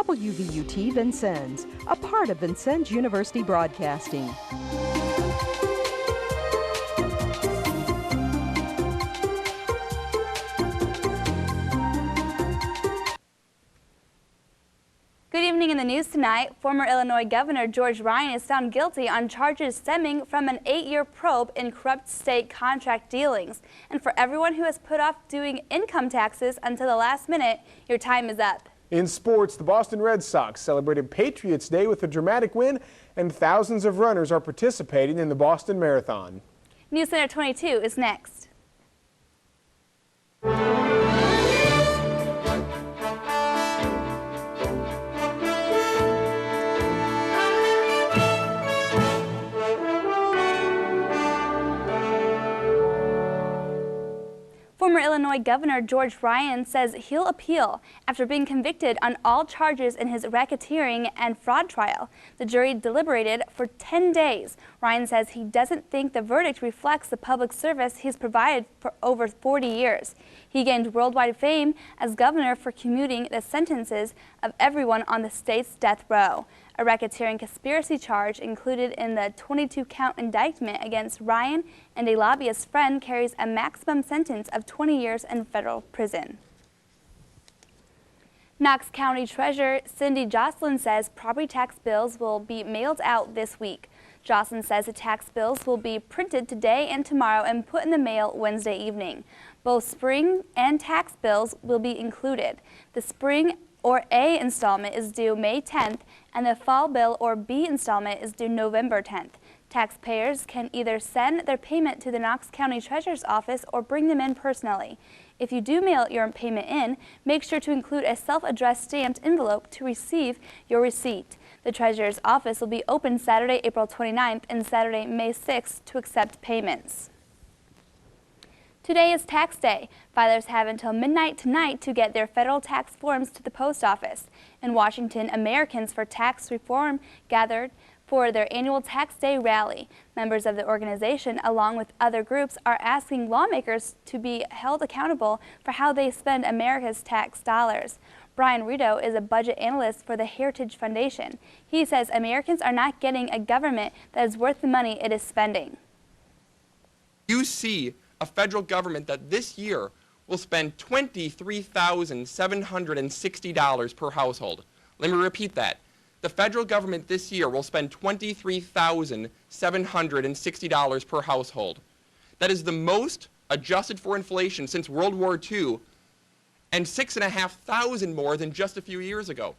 WVUT Vincennes, a part of Vincennes University Broadcasting. Good evening. In the news tonight, former Illinois Governor George Ryan is found guilty on charges stemming from an 8-year probe in corrupt state contract dealings. And for everyone who has put off doing income taxes until the last minute, your time is up. In sports, the Boston Red Sox celebrated Patriots Day with a dramatic win, and thousands of runners are participating in the Boston Marathon. Newscenter 22 is next. Former Illinois Governor George Ryan says he'll appeal after being convicted on all charges in his racketeering and fraud trial. The jury deliberated for 10 days. Ryan says he doesn't think the verdict reflects the public service he's provided for over 40 years. He gained worldwide fame as governor for commuting the sentences of everyone on the state's death row. A racketeering conspiracy charge included in the 22-count indictment against Ryan and a lobbyist friend carries a maximum sentence of 20 years in federal prison. Knox County Treasurer Cindy Jocelyn says property tax bills will be mailed out this week. Jocelyn says the tax bills will be printed today and tomorrow and put in the mail Wednesday evening. Both spring and tax bills will be included. The spring or A installment is due May 10th, and the fall bill or B installment is due November 10th. Taxpayers can either send their payment to the Knox County Treasurer's office or bring them in personally. If you do mail your payment in, make sure to include a self-addressed stamped envelope to receive your receipt. The Treasurer's office will be open Saturday, April 29th and Saturday, May 6th to accept payments. Today is tax day. Filers have until midnight tonight to get their federal tax forms to the post office. In Washington, Americans for Tax Reform gathered for their annual Tax Day rally. Members of the organization, along with other groups, are asking lawmakers to be held accountable for how they spend America's tax dollars. Brian Rito is a budget analyst for the Heritage Foundation. He says Americans are not getting a government that is worth the money it is spending. You see a federal government that this year will spend $23,760 per household. Let me repeat that. The federal government this year will spend $23,760 per household. That is the most adjusted for inflation since World War II, and 6,500 more than just a few years ago.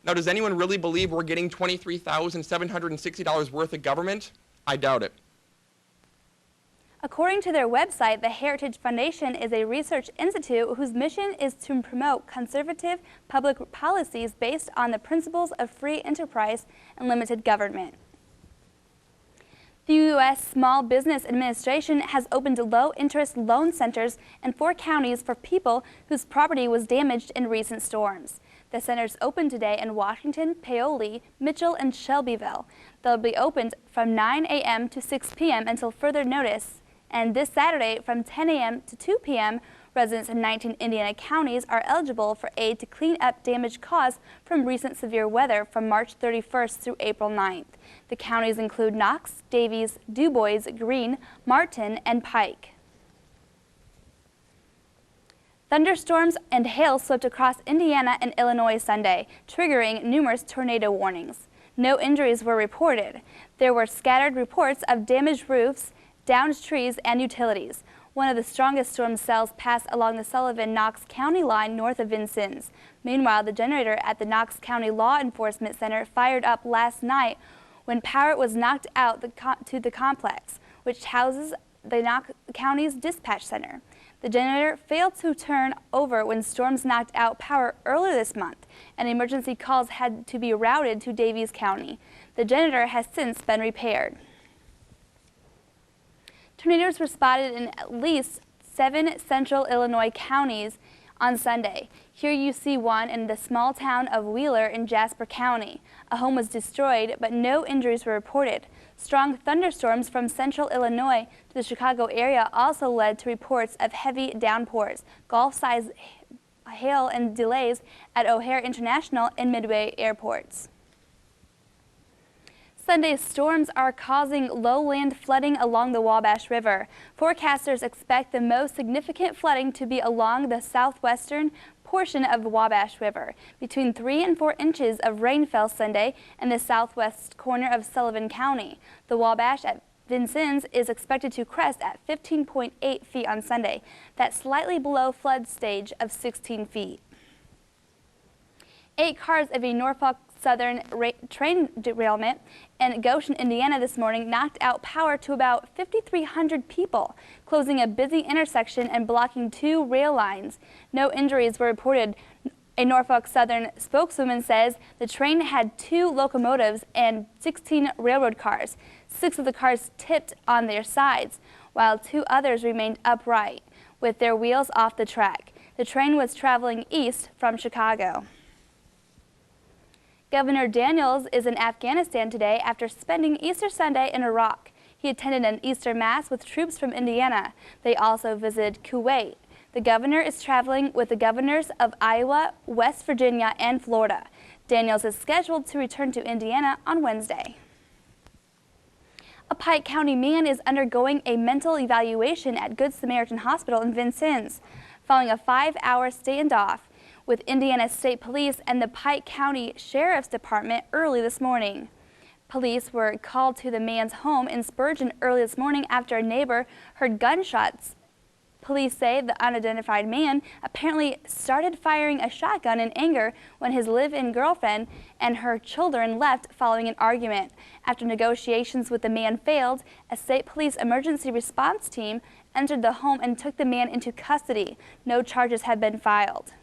Now, does anyone really believe we're getting $23,760 worth of government? I doubt it. According to their website, the Heritage Foundation is a research institute whose mission is to promote conservative public policies based on the principles of free enterprise and limited government. The U.S. Small Business Administration has opened low-interest loan centers in 4 counties for people whose property was damaged in recent storms. The centers opened today in Washington, Paoli, Mitchell, and Shelbyville. They'll be opened from 9 a.m. to 6 p.m. until further notice. And this Saturday from 10 a.m. to 2 p.m., residents in 19 Indiana counties are eligible for aid to clean up damage caused from recent severe weather from March 31st through April 9th. The counties include Knox, Davies, Dubois, Greene, Martin, and Pike. Thunderstorms and hail swept across Indiana and Illinois Sunday, triggering numerous tornado warnings. No injuries were reported. There were scattered reports of damaged roofs, downed trees, and utilities. One of the strongest storm cells passed along the Sullivan-Knox County line north of Vincennes. Meanwhile, the generator at the Knox County Law Enforcement Center fired up last night when power was knocked out to the complex, which houses the Knox County's dispatch center. The generator failed to turn over when storms knocked out power earlier this month, and emergency calls had to be routed to Davies County. The generator has since been repaired. Tornadoes were spotted in at least 7 central Illinois counties on Sunday. Here you see one in the small town of Wheeler in Jasper County. A home was destroyed, but no injuries were reported. Strong thunderstorms from central Illinois to the Chicago area also led to reports of heavy downpours. Golf-sized hail and delays at O'Hare International and Midway airports. Sunday's storms are causing lowland flooding along the Wabash River. Forecasters expect the most significant flooding to be along the southwestern portion of the Wabash River. Between 3 and 4 inches of rain fell Sunday in the southwest corner of Sullivan County. The Wabash at Vincennes is expected to crest at 15.8 feet on Sunday. That's slightly below flood stage of 16 feet. 8 cars of a Norfolk Southern train derailment in Goshen, Indiana this morning knocked out power to about 5,300 people, closing a busy intersection and blocking 2 rail lines. No injuries were reported. A Norfolk Southern spokeswoman says the train had 2 locomotives and 16 railroad cars. 6 of the cars tipped on their sides, while 2 others remained upright with their wheels off the track. The train was traveling east from Chicago. Governor Daniels is in Afghanistan today after spending Easter Sunday in Iraq. He attended an Easter Mass with troops from Indiana. They also visited Kuwait. The governor is traveling with the governors of Iowa, West Virginia, and Florida. Daniels is scheduled to return to Indiana on Wednesday. A Pike County man is undergoing a mental evaluation at Good Samaritan Hospital in Vincennes, following a 5-hour standoff with Indiana State Police and the Pike County Sheriff's Department early this morning. Police were called to the man's home in Spurgeon early this morning after a neighbor heard gunshots. Police say the unidentified man apparently started firing a shotgun in anger when his live-in girlfriend and her children left following an argument. After negotiations with the man failed, a state police emergency response team entered the home and took the man into custody. No charges have been filed.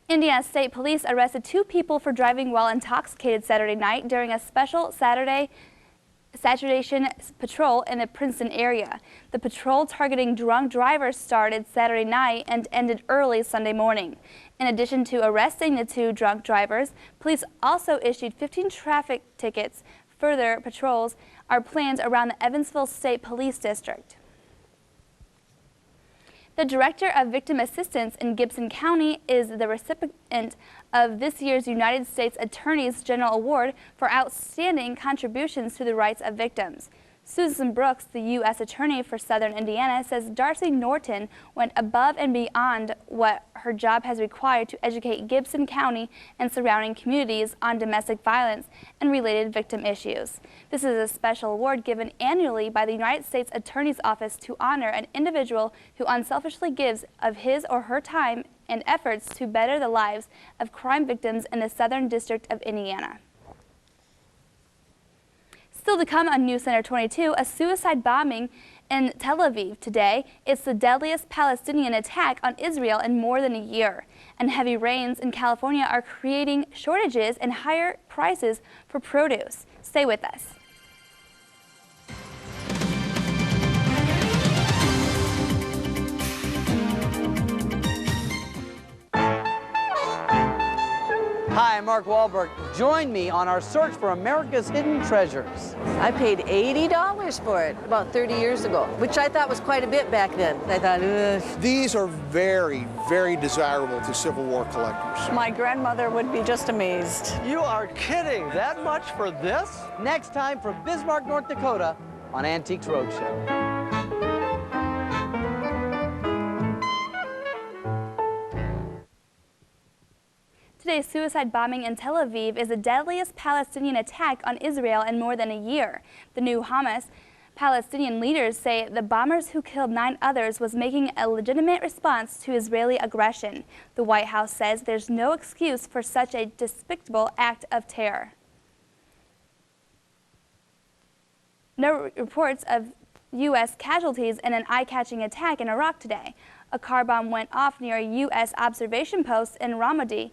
Indiana State Police arrested 2 people for driving while intoxicated Saturday night during a special saturation patrol in the Princeton area. The patrol targeting drunk drivers started Saturday night and ended early Sunday morning. In addition to arresting the 2 drunk drivers, police also issued 15 traffic tickets. Further patrols are planned around the Evansville State Police District. The Director of Victim Assistance in Gibson County is the recipient of this year's United States Attorneys General Award for outstanding contributions to the rights of victims. Susan Brooks, the U.S. Attorney for Southern Indiana, says Darcy Norton went above and beyond what her job has required to educate Gibson County and surrounding communities on domestic violence and related victim issues. This is a special award given annually by the United States Attorney's Office to honor an individual who unselfishly gives of his or her time and efforts to better the lives of crime victims in the Southern District of Indiana. Still to come on Newscenter 22, a suicide bombing in Tel Aviv today. It's the deadliest Palestinian attack on Israel in more than a year. And heavy rains in California are creating shortages and higher prices for produce. Stay with us. Hi, I'm Mark Wahlberg. Join me on our search for America's hidden treasures. I paid $80 for it about 30 years ago, which I thought was quite a bit back then. I thought, ugh. These are very, very desirable to Civil War collectors. My grandmother would be just amazed. You are kidding. That much for this? Next time from Bismarck, North Dakota on Antiques Roadshow. Today's suicide bombing in Tel Aviv is the deadliest Palestinian attack on Israel in more than a year. The new Hamas Palestinian leaders say the bombers who killed 9 others was making a legitimate response to Israeli aggression. The White House says there's no excuse for such a despicable act of terror. No reports of U.S. casualties in an eye-catching attack in Iraq today. A car bomb went off near a U.S. observation post in Ramadi.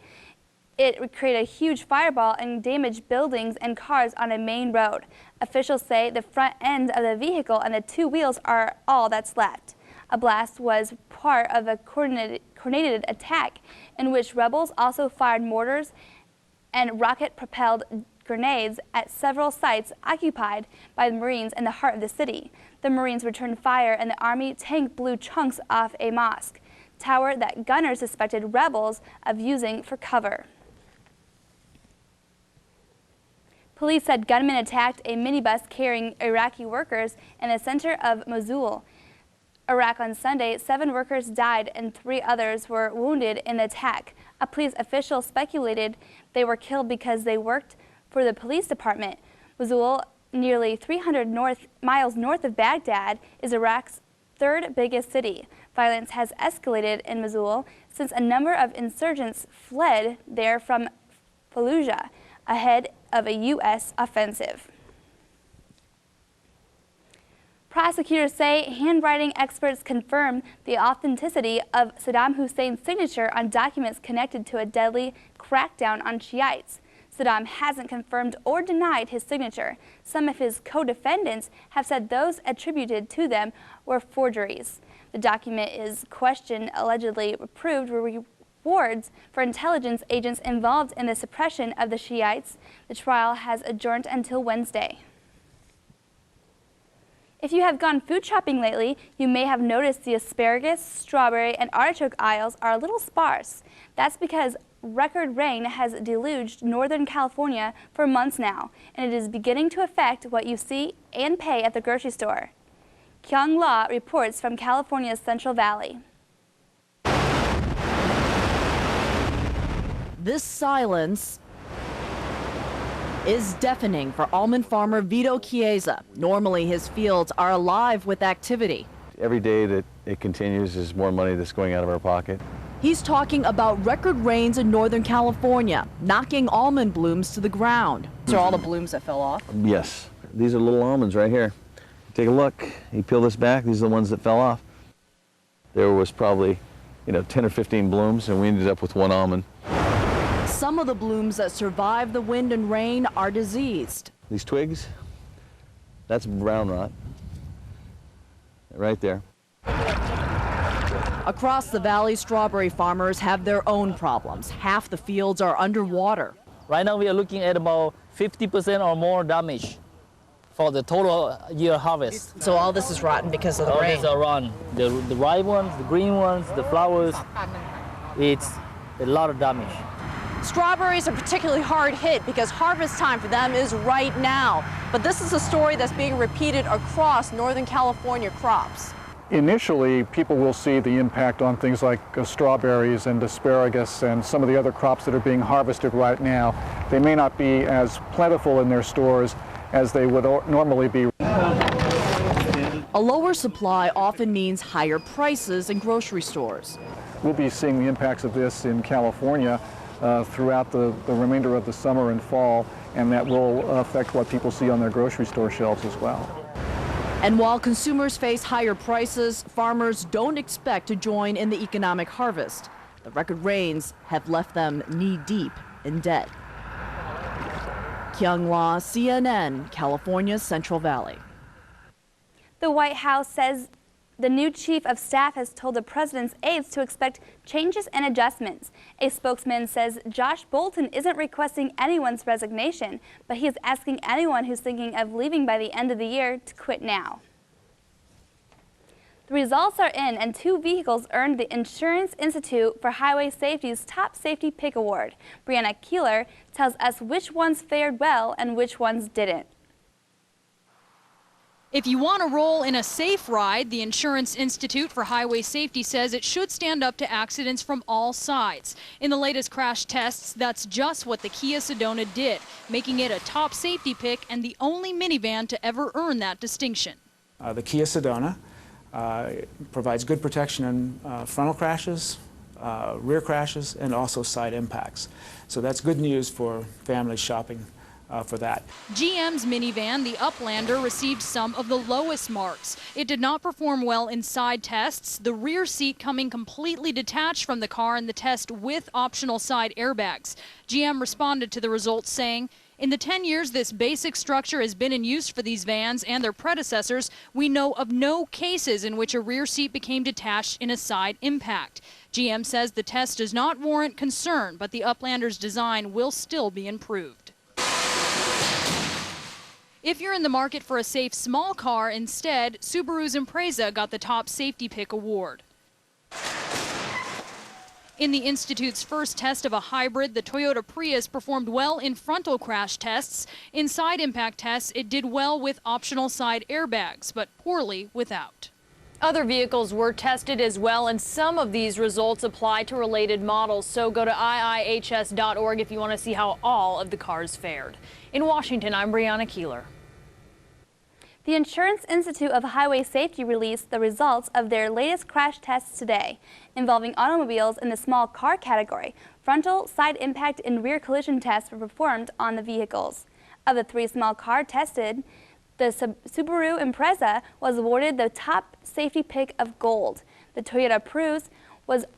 It created a huge fireball and damaged buildings and cars on a main road. Officials say the front end of the vehicle and the 2 wheels are all that's left. A blast was part of a coordinated attack in which rebels also fired mortars and rocket-propelled grenades at several sites occupied by the Marines in the heart of the city. The Marines returned fire and the Army tank blew chunks off a mosque. tower that gunners suspected rebels of using for cover. Police said gunmen attacked a minibus carrying Iraqi workers in the center of Mosul, Iraq on Sunday. 7 workers died and 3 others were wounded in the attack. A police official speculated they were killed because they worked for the police department. Mosul, nearly 300 miles north of Baghdad, is Iraq's 3rd biggest city. Violence has escalated in Mosul since a number of insurgents fled there from Fallujah ahead of a U.S. offensive. Prosecutors say handwriting experts confirm the authenticity of Saddam Hussein's signature on documents connected to a deadly crackdown on Shiites. Saddam hasn't confirmed or denied his signature. Some of his co-defendants have said those attributed to them were forgeries. The document is questioned, allegedly approved rewards for intelligence agents involved in the suppression of the Shiites. The trial has adjourned until Wednesday. If you have gone food shopping lately, you may have noticed the asparagus, strawberry, and artichoke aisles are a little sparse. That's because record rain has deluged Northern California for months now, and it is beginning to affect what you see and pay at the grocery store. Kyung La reports from California's Central Valley. This silence is deafening for almond farmer Vito Chiesa. Normally his fields are alive with activity. Every day that it continues is more money that's going out of our pocket. He's talking about record rains in Northern California, knocking almond blooms to the ground. These are all the blooms that fell off? Yes, these are little almonds right here. Take a look, you peel this back, these are the ones that fell off. There was probably, 10 or 15 blooms, and we ended up with 1 almond. Some of the blooms that survive the wind and rain are diseased. These twigs, that's brown rot, right there. Across the valley, strawberry farmers have their own problems. Half the fields are underwater. Right now we are looking at about 50% or more damage for the total year harvest. So all this is rotten because of the rain? All these are rotten. The ripe ones, the green ones, the flowers, it's a lot of damage. Strawberries are particularly hard hit because harvest time for them is right now. But this is a story that's being repeated across Northern California crops. Initially, people will see the impact on things like strawberries and asparagus and some of the other crops that are being harvested right now. They may not be as plentiful in their stores as they would normally be. A lower supply often means higher prices in grocery stores. We'll be seeing the impacts of this in California throughout the remainder of the summer and fall, and that will affect what people see on their grocery store shelves as well. And while consumers face higher prices, farmers don't expect to join in the economic harvest. The record rains have left them knee-deep in debt. Kyung La, CNN, California's Central Valley. The White House says the new chief of staff has told the president's aides to expect changes and adjustments. A spokesman says Josh Bolten isn't requesting anyone's resignation, but he is asking anyone who's thinking of leaving by the end of the year to quit now. The results are in, and 2 vehicles earned the Insurance Institute for Highway Safety's Top Safety Pick Award. Brianna Keeler tells us which ones fared well and which ones didn't. If you want to roll in a safe ride, the Insurance Institute for Highway Safety says it should stand up to accidents from all sides. In the latest crash tests, that's just what the Kia Sedona did, making it a top safety pick and the only minivan to ever earn that distinction. The Kia Sedona provides good protection in frontal crashes, rear crashes, and also side impacts. So that's good news for families shopping for that. GM's minivan, the Uplander, received some of the lowest marks. It did not perform well in side tests, the rear seat coming completely detached from the car in the test with optional side airbags. GM responded to the results saying, "In the 10 years this basic structure has been in use for these vans and their predecessors, we know of no cases in which a rear seat became detached in a side impact." GM says the test does not warrant concern, but the Uplander's design will still be improved. If you're in the market for a safe small car instead, Subaru's Impreza got the top safety pick award. In the Institute's first test of a hybrid, the Toyota Prius performed well in frontal crash tests. In side impact tests, it did well with optional side airbags, but poorly without. Other vehicles were tested as well, and some of these results apply to related models. So go to iihs.org if you want to see how all of the cars fared. In Washington, I'm Brianna Keeler. The Insurance Institute of Highway Safety released the results of their latest crash tests today, involving automobiles in the small car category. Frontal, side impact, and rear collision tests were performed on the vehicles. Of the 3 small cars tested, the Subaru Impreza was awarded the top safety pick of gold. The Toyota Prius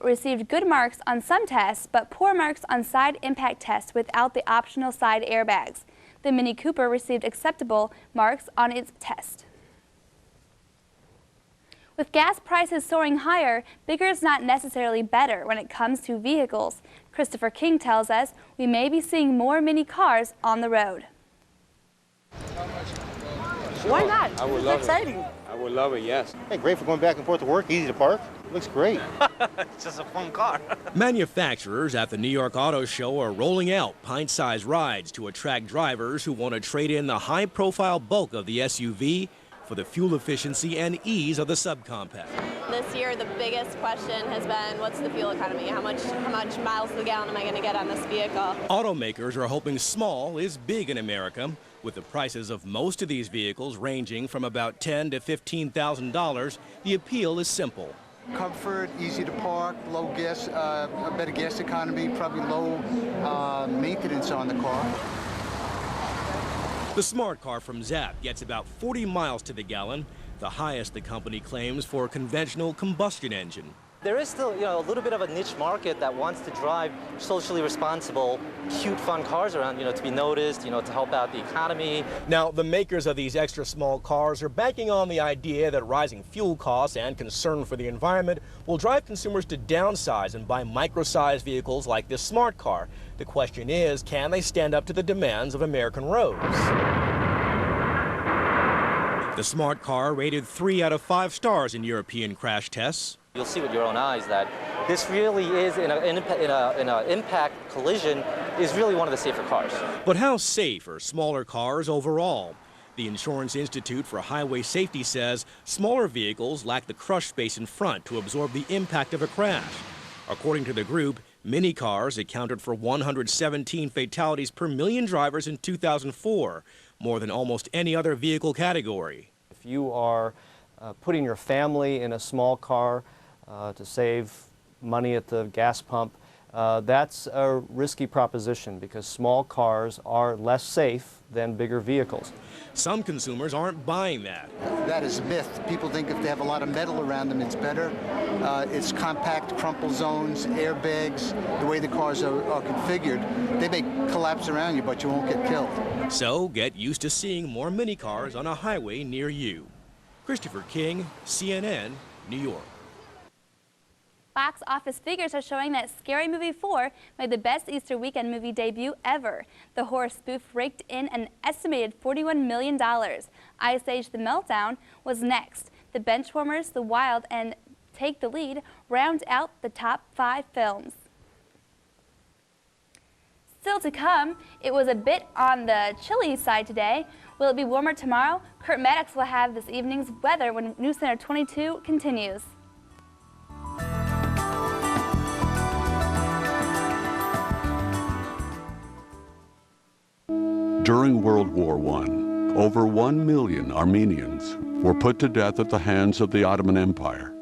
received good marks on some tests, but poor marks on side impact tests without the optional side airbags. The Mini Cooper received acceptable marks on its test. With gas prices soaring higher, bigger is not necessarily better when it comes to vehicles. Christopher King tells us we may be seeing more mini cars on the road. Why not? I would love it. I would love it, yes. Hey, great for going back and forth to work, easy to park. Looks great. It's just a fun car. Manufacturers at the New York Auto Show are rolling out pint-sized rides to attract drivers who want to trade in the high-profile bulk of the SUV for the fuel efficiency and ease of the subcompact. This year, the biggest question has been, what's the fuel economy? How much miles to the gallon am I going to get on this vehicle? Automakers are hoping small is big in America, with the prices of most of these vehicles ranging from about $10,000 to $15,000. The appeal is simple. Comfort, easy to park, low gas, a better gas economy, probably low maintenance on the car. The smart car from Zapp gets about 40 miles to the gallon, the highest the company claims for a conventional combustion engine. There is still, a little bit of a niche market that wants to drive socially responsible, cute, fun cars around, to be noticed, to help out the economy. Now, the makers of these extra small cars are banking on the idea that rising fuel costs and concern for the environment will drive consumers to downsize and buy micro-sized vehicles like this smart car. The question is, can they stand up to the demands of American roads? The smart car rated 3 out of 5 stars in European crash tests. You'll see with your own eyes that this really is, in an impact collision, is really one of the safer cars. But how safe are smaller cars overall? The Insurance Institute for Highway Safety says smaller vehicles lack the crush space in front to absorb the impact of a crash. According to the group, mini cars accounted for 117 fatalities per million drivers in 2004, more than almost any other vehicle category. If you are putting your family in a small car to save money at the gas pump, that's a risky proposition because small cars are less safe than bigger vehicles. Some consumers aren't buying that. That is a myth. People think if they have a lot of metal around them, it's better. It's compact, crumple zones, airbags, the way the cars are configured. They may collapse around you, but you won't get killed. So get used to seeing more mini cars on a highway near you. Christopher King, CNN, New York. Box office figures are showing that Scary Movie 4 made the best Easter weekend movie debut ever. The horror spoof raked in an estimated $41 million. Ice Age: The Meltdown was next. The Benchwarmers, The Wild, and Take the Lead round out the top 5 films. Still to come, it was a bit on the chilly side today. Will it be warmer tomorrow? Kurt Maddox will have this evening's weather when Newscenter 22 continues. During World War I, over 1 million Armenians were put to death at the hands of the Ottoman Empire.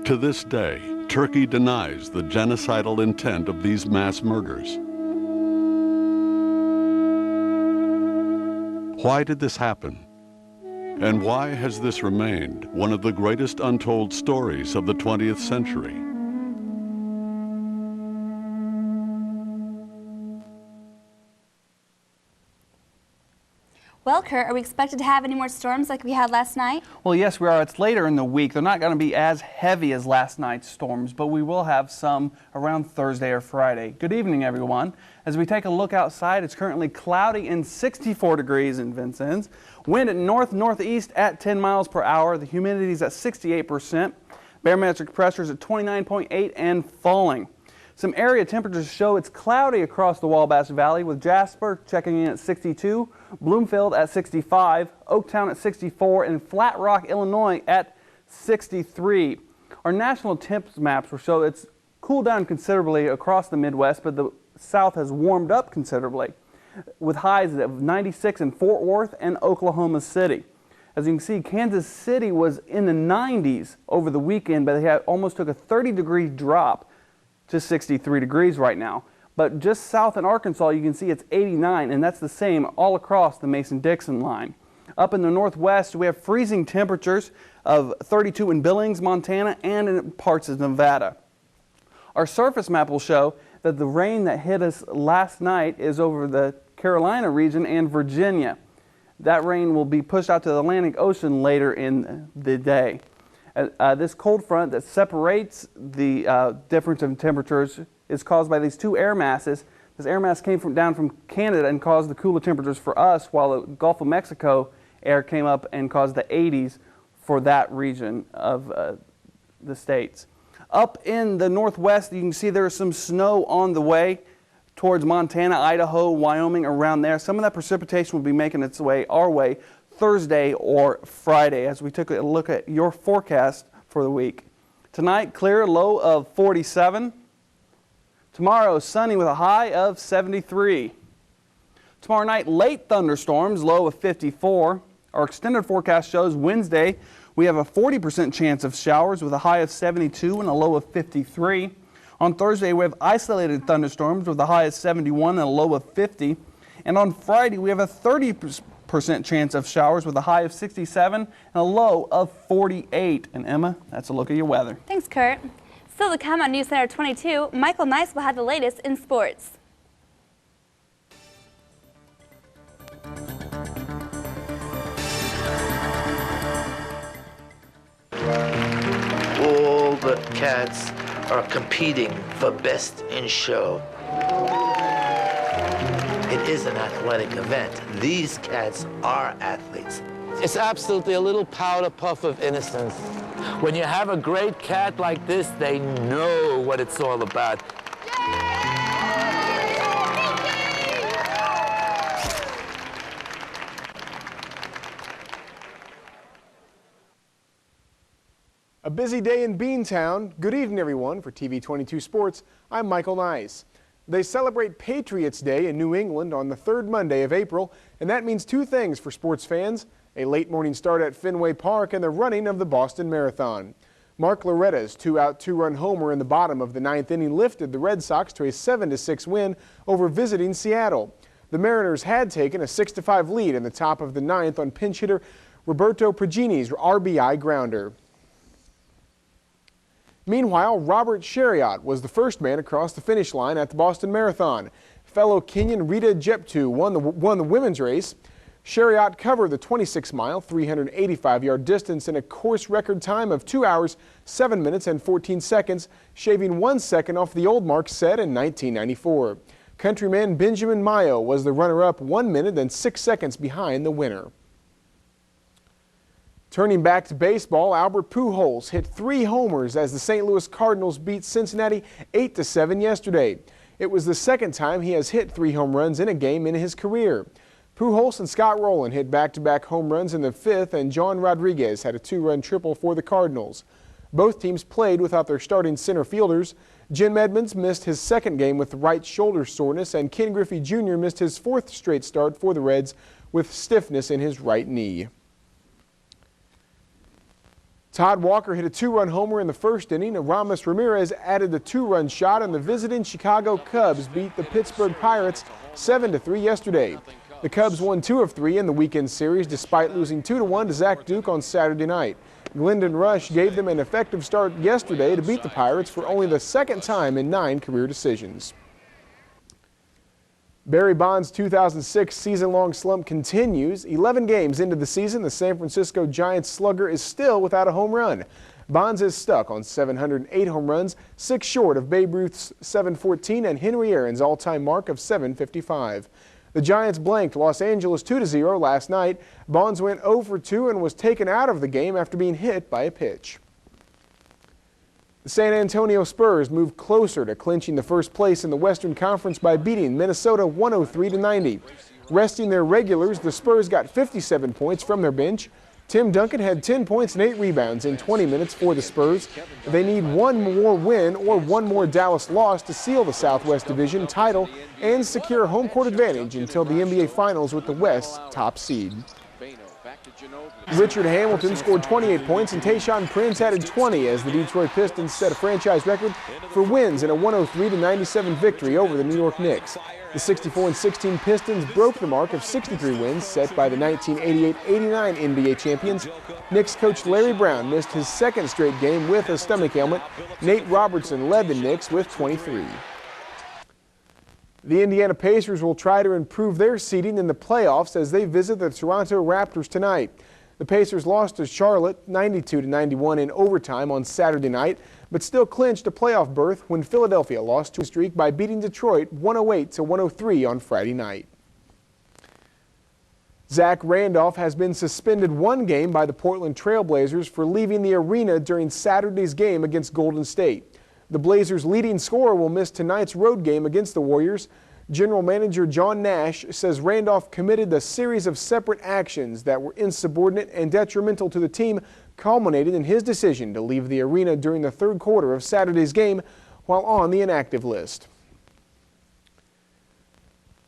To this day, Turkey denies the genocidal intent of these mass murders. Why did this happen? And why has this remained one of the greatest untold stories of the 20th century? Well, Kurt, are we expected to have any more storms like we had last night? Well, yes, we are. It's later in the week. They're not going to be as heavy as last night's storms, but we will have some around Thursday or Friday. Good evening, everyone. As we take a look outside, it's currently cloudy and 64 degrees in Vincennes. Wind at north-northeast at 10 miles per hour. The humidity is at 68%. Barometric pressure is at 29.8 and falling. Some area temperatures show it's cloudy across the Wabash Valley, with Jasper checking in at 62, Bloomfield at 65, Oaktown at 64, and Flat Rock, Illinois at 63. Our national temps maps will show it's cooled down considerably across the Midwest, but the South has warmed up considerably, with highs of 96 in Fort Worth and Oklahoma City. As you can see, Kansas City was in the 90s over the weekend, but they almost took a 30-degree drop to 63 degrees right now. But just south in Arkansas, you can see it's 89, and that's the same all across the Mason-Dixon line. Up in the northwest, we have freezing temperatures of 32 in Billings, Montana, and in parts of Nevada. Our surface map will show that the rain that hit us last night is over the Carolina region and Virginia. That rain will be pushed out to the Atlantic Ocean later in the day. This cold front that separates the difference in temperatures is caused by these two air masses. This air mass came down from Canada and caused the cooler temperatures for us, while the Gulf of Mexico air came up and caused the 80s for that region of the states. Up in the northwest, you can see there's some snow on the way towards Montana, Idaho, Wyoming, around there. Some of that precipitation will be making its way our way Thursday or Friday as we took a look at your forecast for the week. Tonight, clear, low of 47. Tomorrow, sunny with a high of 73. Tomorrow night, late thunderstorms, low of 54. Our extended forecast shows Wednesday, we have a 40% chance of showers with a high of 72 and a low of 53. On Thursday, we have isolated thunderstorms with a high of 71 and a low of 50. And on Friday, we have a 30% chance of showers with a high of 67 and a low of 48. And Emma, that's a look at your weather. Thanks, Kurt. Still to come on Newscenter 22, Michael Nice will have the latest in sports. All the cats are competing for best in show. It is an athletic event. These cats are athletes. It's absolutely a little powder puff of innocence. When you have a great cat like this, they know what it's all about. A busy day in Beantown. Good evening, everyone. For TV 22 Sports, I'm Michael Nice. They celebrate Patriots Day in New England on the third Monday of April, and that means two things for sports fans: a late morning start at Fenway Park and the running of the Boston Marathon. Mark Loretta's two-out, two-run homer in the bottom of the ninth inning lifted the Red Sox to a 7-6 win over visiting Seattle. The Mariners had taken a 6-5 lead in the top of the ninth on pinch hitter Roberto Prigini's RBI grounder. Meanwhile, Robert Chariot was the first man across the finish line at the Boston Marathon. Fellow Kenyan Rita Jeptu won the women's race. Chariot covered the 26-mile, 385-yard distance in a course record time of 2 hours, 7 minutes, and 14 seconds, shaving 1 second off the old mark set in 1994. Countryman Benjamin Mayo was the runner-up, 1 minute and 6 seconds behind the winner. Turning back to baseball, Albert Pujols hit 3 homers as the St. Louis Cardinals beat Cincinnati 8-7 yesterday. It was the second time he has hit 3 home runs in a game in his career. Pujols and Scott Rowland hit back-to-back home runs in the 5th, and John Rodriguez had a 2-run triple for the Cardinals. Both teams played without their starting center fielders. Jim Edmonds missed his second game with right shoulder soreness, and Ken Griffey Jr. missed his 4th straight start for the Reds with stiffness in his right knee. Todd Walker hit a 2-run homer in the first inning. Aramis Ramirez added the 2-run shot, and the visiting Chicago Cubs beat the Pittsburgh Pirates 7-3 yesterday. The Cubs won 2 of 3 in the weekend series despite losing 2-1 to Zach Duke on Saturday night. Glendon Rush gave them an effective start yesterday to beat the Pirates for only the second time in 9 career decisions. Barry Bonds' 2006 season-long slump continues. 11 games into the season, the San Francisco Giants slugger is still without a home run. Bonds is stuck on 708 home runs, 6 short of Babe Ruth's 714 and Henry Aaron's all-time mark of 755. The Giants blanked Los Angeles 2-0 last night. Bonds went 0 for 2 and was taken out of the game after being hit by a pitch. The San Antonio Spurs moved closer to clinching the first place in the Western Conference by beating Minnesota 103-90. Resting their regulars, the Spurs got 57 points from their bench. Tim Duncan had 10 points and 8 rebounds in 20 minutes for the Spurs. They need one more win or one more Dallas loss to seal the Southwest Division title and secure home court advantage until the NBA Finals with the West's top seed. Richard Hamilton scored 28 points and Tayshaun Prince added 20 as the Detroit Pistons set a franchise record for wins in a 103-97 victory over the New York Knicks. The 64-16 Pistons broke the mark of 63 wins set by the 1988-89 NBA champions. Knicks coach Larry Brown missed his second straight game with a stomach ailment. Nate Robertson led the Knicks with 23. The Indiana Pacers will try to improve their seeding in the playoffs as they visit the Toronto Raptors tonight. The Pacers lost to Charlotte 92-91 in overtime on Saturday night, but still clinched a playoff berth when Philadelphia lost to a streak by beating Detroit 108-103 on Friday night. Zach Randolph has been suspended one game by the Portland Trail Blazers for leaving the arena during Saturday's game against Golden State. The Blazers' leading scorer will miss tonight's road game against the Warriors. General Manager John Nash says Randolph committed a series of separate actions that were insubordinate and detrimental to the team, culminated in his decision to leave the arena during the third quarter of Saturday's game while on the inactive list.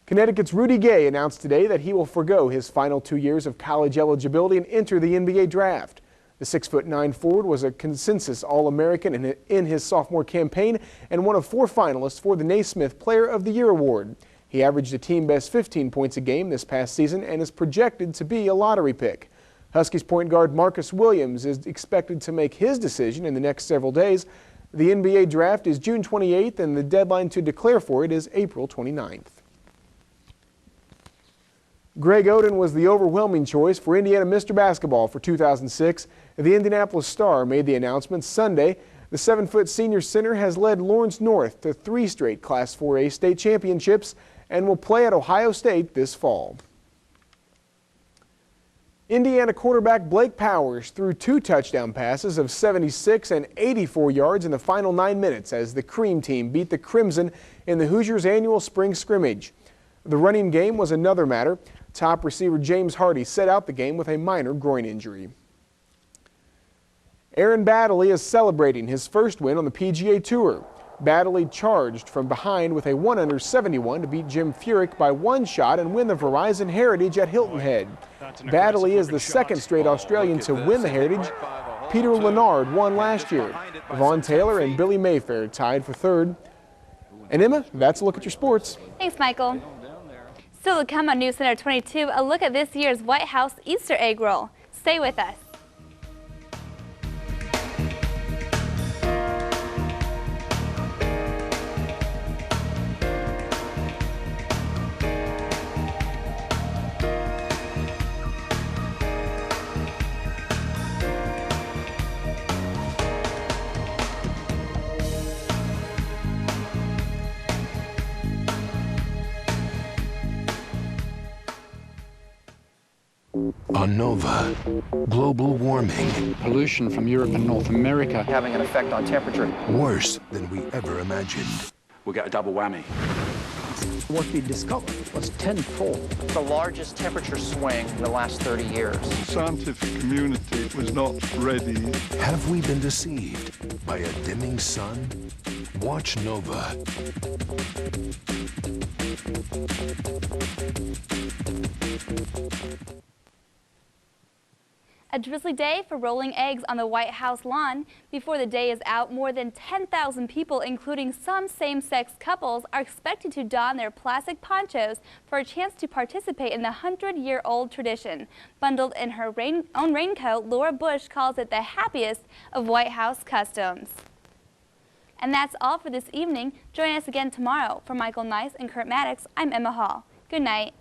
Connecticut's Rudy Gay announced today that he will forgo his final 2 years of college eligibility and enter the NBA draft. The 6'9" forward was a consensus All-American in his sophomore campaign and one of 4 finalists for the Naismith Player of the Year award. He averaged a team-best 15 points a game this past season and is projected to be a lottery pick. Huskies point guard Marcus Williams is expected to make his decision in the next several days. The NBA draft is June 28th and the deadline to declare for it is April 29th. Greg Oden was the overwhelming choice for Indiana Mr. Basketball for 2006. The Indianapolis Star made the announcement Sunday. The 7-foot senior center has led Lawrence North to 3 straight Class 4A state championships and will play at Ohio State this fall. Indiana quarterback Blake Powers threw 2 touchdown passes of 76 and 84 yards in the final 9 minutes as the Cream team beat the Crimson in the Hoosiers' annual spring scrimmage. The running game was another matter. Top receiver James Hardy set out the game with a minor groin injury. Aaron Baddeley is celebrating his first win on the PGA Tour. Baddeley charged from behind with a 1-under-71 to beat Jim Furyk by 1 shot and win the Verizon Heritage at Hilton Head. Baddeley is the second straight Australian to win the Heritage. Peter Lennard won last year. Vaughn Taylor and Billy Mayfair tied for 3rd. And Emma, that's a look at your sports. Thanks, Michael. Still to come on Newscenter 22, a look at this year's White House Easter egg roll. Stay with us. On Nova, global warming. Pollution from Europe and North America having an effect on temperature. Worse than we ever imagined. We'll get a double whammy. What we discovered was tenfold. The largest temperature swing in the last 30 years. The scientific community was not ready. Have we been deceived by a dimming sun? Watch Nova. A drizzly day for rolling eggs on the White House lawn. Before the day is out, more than 10,000 people, including some same-sex couples, are expected to don their plastic ponchos for a chance to participate in the 100-year-old tradition. Bundled in her own raincoat, Laura Bush calls it the happiest of White House customs. And that's all for this evening. Join us again tomorrow. For Michael Nice and Kurt Maddox, I'm Emma Hall. Good night.